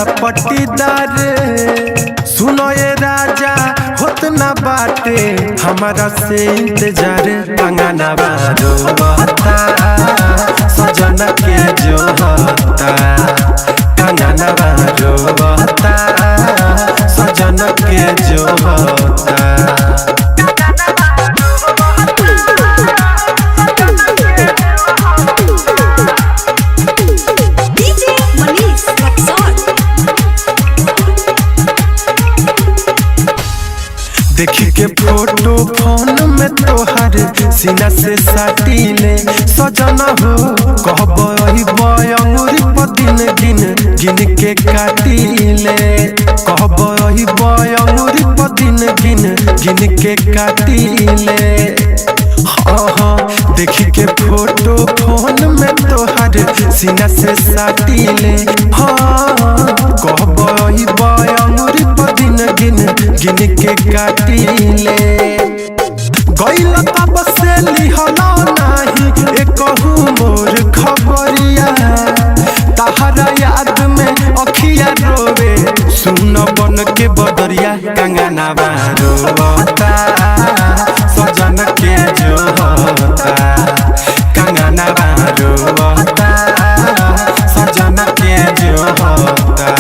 पट्टीदार सुनो ये राजा होत ना बाटे हमारा से इंतजार कंगना बारो बता सजन के जो होता कंगना बारो बता सजन के जो होता देखी के फोटो फोन में तोहर सीना से साटीले सजना हो कहबई अंगूरी पर दिन गिन गिन के काटीले कहबई अंगूरी पर दिन गिन गिन के काटीले हाँ देखी के फोटो फोन में तोहर सीना से साटीले हाँ कहबई अंगूरी पर दिन गिन गिन के काटीले गइल तब से लिहला नाही एकहु मोर खबरिया तहरा याद में अखिया रोवे सुन बन के बदरिया कंगना बारो बता सजन के जो होता कंगना बारो बता सजन के जो होता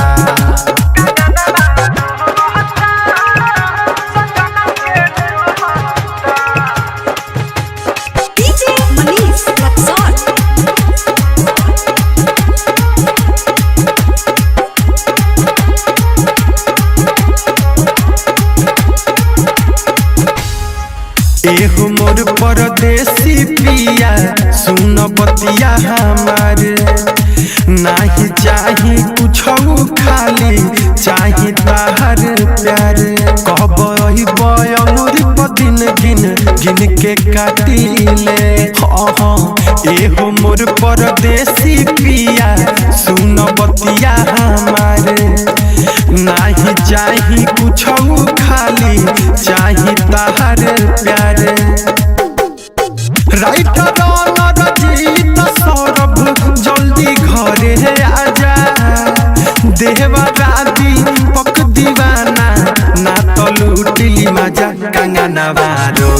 एहो मोर परदेसी पिया सुन बतिया हमार नाही चाही कुछ खाली चाही ताहर प्यार कहबई अंगूरी पर दिन गिन गिन के काटीले हाँ एहो मोर परदेसी पिया सुन बतिया हमार नाही चाही कुछ खाली चाही ताहर प्यार राइटर रजीत सौरभ जल्दी घरे आजा देवा रादी पक दीवाना ना तो लूटिली मजा कंगना बारो